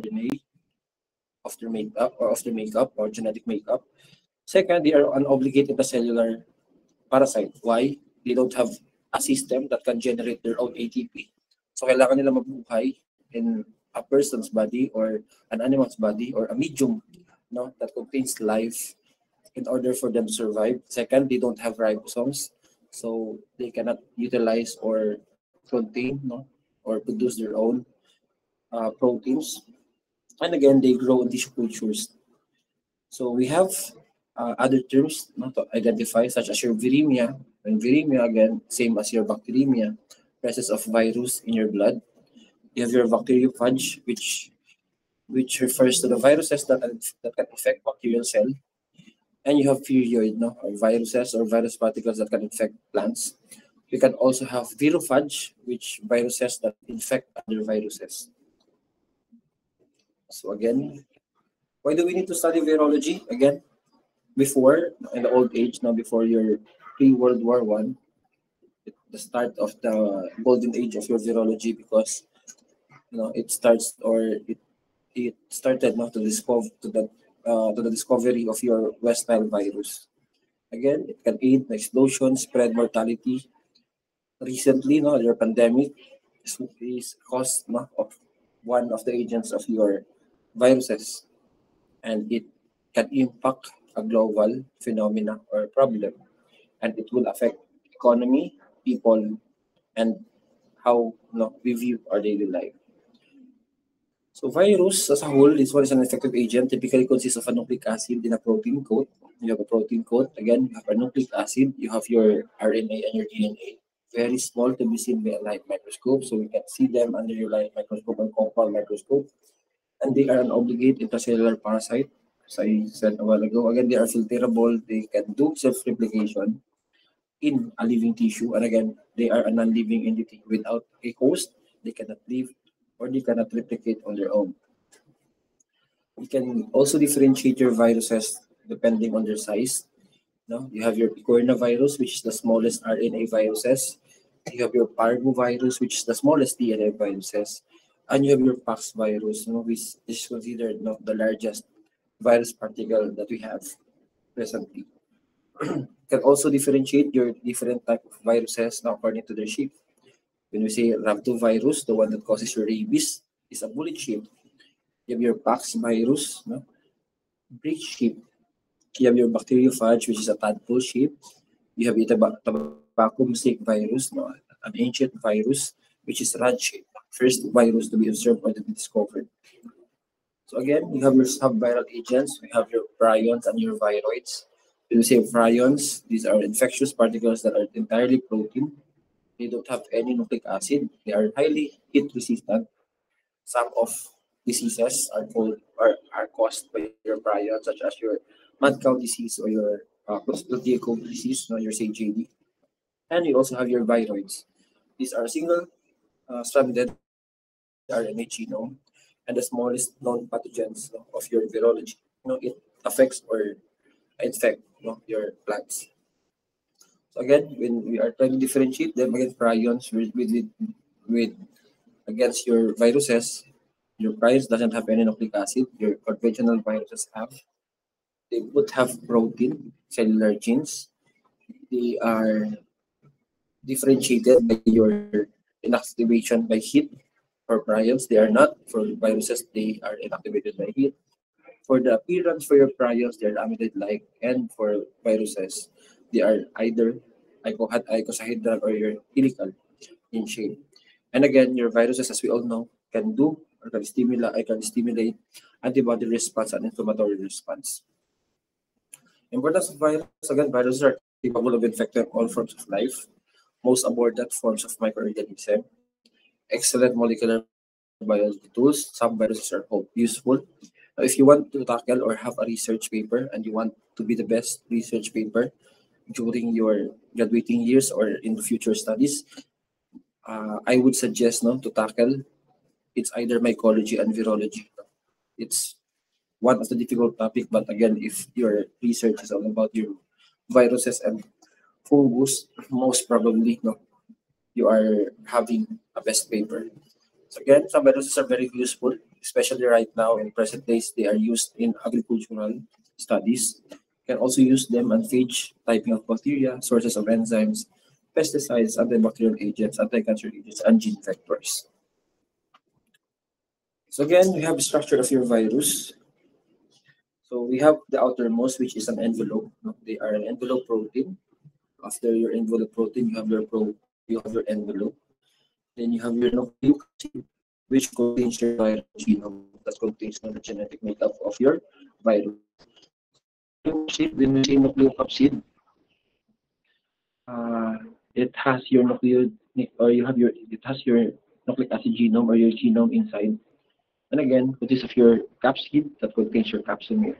RNA of their makeup or genetic makeup. Second, they are unobligated cellular parasite. Why? They don't have a system that can generate their own ATP. So kailangan nila mabuhay in a person's body or an animal's body or a medium, no, that contains life in order for them to survive. Second, they don't have ribosomes, so they cannot utilize or contain, no, or produce their own proteins. And again, they grow in tissue cultures. So we have other terms not to identify, such as your viremia. And viremia, again, same as your bacteremia, presence of virus in your blood. You have your bacteriophage, which refers to the viruses that can infect bacterial cell. And you have viridoid, no, or viruses or virus particles that can infect plants. You can also have virophage, which viruses that infect other viruses. So again, why do we need to study virology? Again, before, in the old age, now before your pre-World War I, the start of the golden age of your virology, because it starts or it started now to discover to the discovery of your West Nile virus. Again, it can aid the explosion, spread mortality. Recently, your pandemic is caused of one of the agents of your viruses, and it can impact a global phenomena or problem, and it will affect economy, people, and how we view our daily life. So virus as a whole, this one is an effective agent, typically consists of a nucleic acid in a protein coat. You have a protein coat, again, you have a nucleic acid, you have your RNA and your DNA. Very small to be seen by a light microscope, so we can see them under your light microscope and compound microscope. And they are an obligate intracellular parasite, as I said a while ago. Again, they are filterable, they can do self-replication in a living tissue. And again, they are a non-living entity. Without a host, they cannot live or they cannot replicate on their own. You can also differentiate your viruses depending on their size. You have your coronavirus, which is the smallest RNA viruses. You have your parvovirus, which is the smallest DNA viruses. And you have your Pox virus, which is considered the largest virus particle that we have presently. You can also differentiate your different type of viruses according to their shape. When we say rhabdovirus, the one that causes your rabies, is a bullet shape. You have your Pox virus, bridge shape. You have your bacteriophage, which is a tadpole shape. You have your tobacco mosaic virus, an ancient virus, which is rod shape. First virus to be observed or to be discovered. So again, you have your subviral agents. We have your prions and your viroids. When we say prions, these are infectious particles that are entirely protein. They don't have any nucleic acid. They are highly heat resistant. Some of diseases are caused by your prions, such as your mad cow disease or your Clostridium disease, your CJD. And you also have your viroids. These are single stranded RNA genome and the smallest known pathogens of your virology. It affects or infect your plants. So again, when we are trying to differentiate them against prions with against your viruses, your prions doesn't have any nucleic acid. Your conventional viruses have. They would have protein, cellular genes. They are differentiated by your inactivation by heat. For prions, they are not. For viruses, they are inactivated by heat. For the appearance for your prions, they are amidite-like. And for viruses, they are either icosahedral or your helical in shape. And again, your viruses, as we all know, can do or can stimulate antibody response and inflammatory response. Importance of virus, again, viruses are capable of infecting all forms of life, most abundant forms of microorganism, excellent molecular biology tools. Some viruses are useful. Now, if you want to tackle or have a research paper and you want to be the best research paper during your graduating years or in future studies, I would suggest to tackle it's either mycology and virology. It's one of the difficult topic, but again, if your research is all about your viruses and fungus, most probably you are having a best paper. So again, some viruses are very useful. especially right now in present days, they are used in agricultural studies. You can also use them on phage, typing of bacteria, sources of enzymes, pesticides, antibacterial agents, anti-cancer agents, and gene vectors. So again, we have the structure of your virus. So we have the outermost, which is an envelope. They are an envelope protein. After your envelope protein, you have your envelope. Then you have your nucleocapsid, which contains your viral genome that contains the genetic makeup of your virus. When we say nucleocapsid, it has your it has your nucleic acid genome or your genome inside. And again, consists of your capsid that contains your capsomere.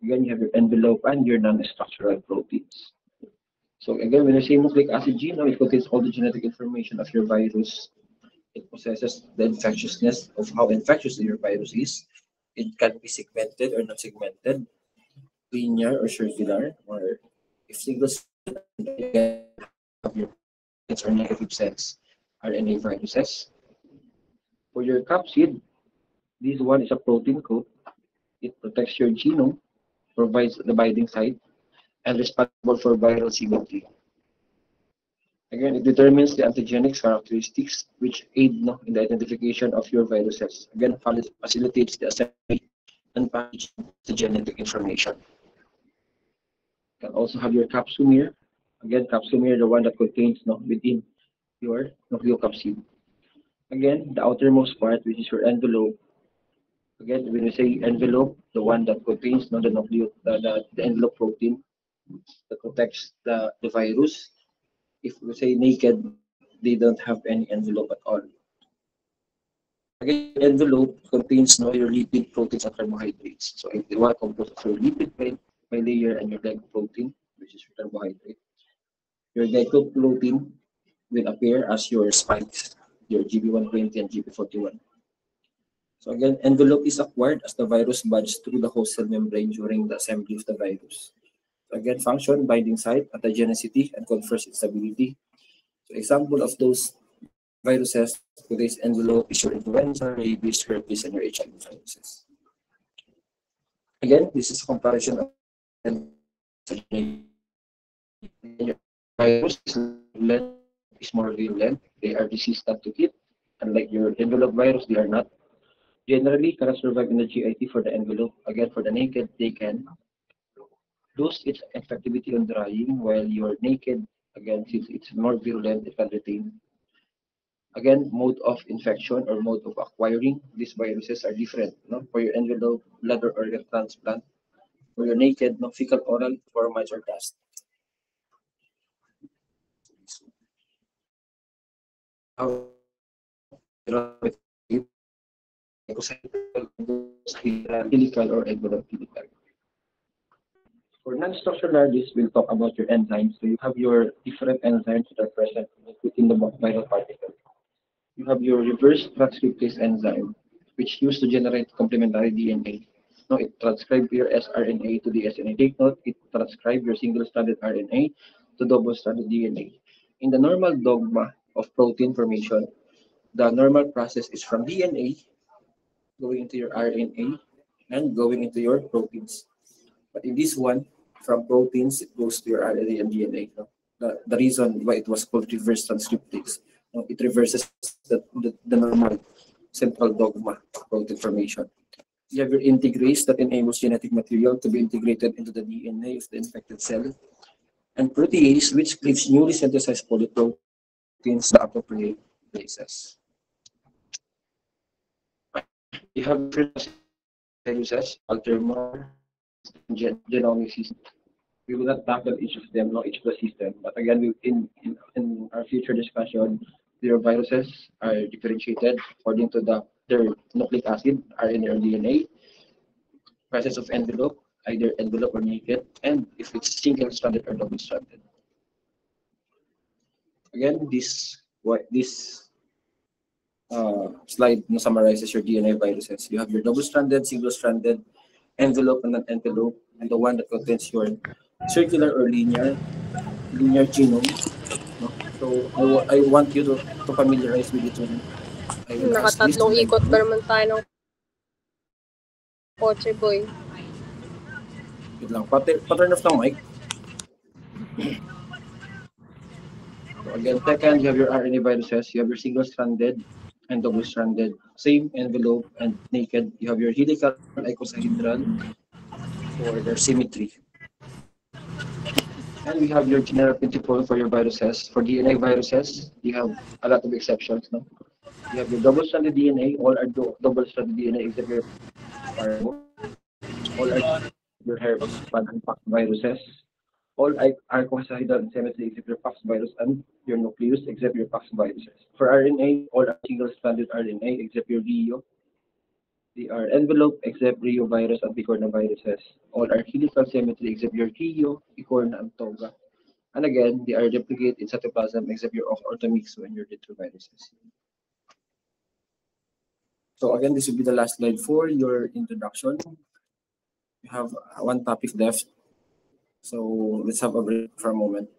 Again, you have your envelope and your non-structural proteins. So again, when you say nucleic acid genome, it contains all the genetic information of your virus. It possesses the infectiousness of how infectious your virus is. It can be segmented or not segmented, linear or circular, or if single of your or negative sense RNA viruses. For your capsid, this one is a protein coat. It protects your genome, provides the binding site, and responsible for viral symmetry. Again, it determines the antigenic characteristics which aid in the identification of your viruses. Again, facilitates the assembly and packaging of the genetic information. You can also have your capsomere. Again, capsomere, the one that contains within your nucleocapsid. Again, the outermost part, which is your envelope. Again, when we say envelope, the one that contains the envelope protein that protects the virus. If we say naked, they don't have any envelope at all. Again, envelope contains your lipid, proteins, and carbohydrates. So if you want to compose of your lipid bilayer and your glycoprotein, which is your carbohydrate, your glycoprotein will appear as your spikes, your GB120 and GB41. So again, envelope is acquired as the virus buds through the host cell membrane during the assembly of the virus. So again, function, binding site, pathogenicity, and confers its stability. So example of those viruses, today's envelope is your influenza, rabies, herpes, and your HIV viruses. Again, this is a comparison of your virus is more virulent. They are resistant to heat. Unlike your envelope virus, they are not. Generally, cannot survive in the GIT for the envelope. Again, for the naked, they can lose its effectivity on drying, while your naked, again, since it's more virulent, it can retain. Again, mode of infection or mode of acquiring these viruses are different. For your envelope, blood or organ transplant. For your naked, fecal, oral, fomites, or dust. Helical or envelope helical. For non-structural, this will talk about your enzymes. So you have your different enzymes that are present within the viral particle. You have your reverse transcriptase enzyme, which used to generate complementary DNA. Now it transcribes your sRNA to the DNA. Take note, it transcribes your single-stranded RNA to double-stranded DNA. In the normal dogma of protein formation, the normal process is from DNA going into your RNA and going into your proteins. But in this one, from proteins, it goes to your RNA and DNA. The reason why it was called reverse transcriptase, it reverses the normal central dogma of protein formation. You have your integrase that enables genetic material to be integrated into the DNA of the infected cell, and protease, which cleaves newly synthesized polyproteins to the appropriate places. You have viruses, Altermore, genomic system. We will not tackle each of them, each of the system. But again, in our future discussion, their viruses are differentiated according to their nucleic acid, RNA or DNA, presence of envelope, either envelope or naked, and if it's single-stranded or double-stranded. Again, this slide summarizes your DNA viruses. You have your double-stranded, single-stranded, envelope and non-envelope, and the one that contains your circular or linear genome. So I want you to familiarize with it when I will ask this. Nakatatlong ikot ba naman tayo ng Poche boy. Wait lang. Pattern off ng mic. So again, second, you have your RNA viruses. You have your single-stranded and double-stranded. Same envelope and naked. You have your helical icosahedral for their symmetry. And we have your general principle for your viruses. For DNA viruses, you have a lot of exceptions. No? You have your double-stranded DNA. All are double-stranded DNA except your parvo. All are your herpes and pox viruses. All are cohesider and symmetry except your pox virus and your nucleus except your pox viruses. For RNA, all are single-stranded RNA except your Rio. They are envelope except Rio virus and Picorna viruses. All are helical symmetry except your Rio, Picorna, and Toga. And again, they are replicate in cytoplasm except your orthomyxo and your retroviruses. So again, this will be the last slide for your introduction. You have one topic left. So let's have a break for a moment.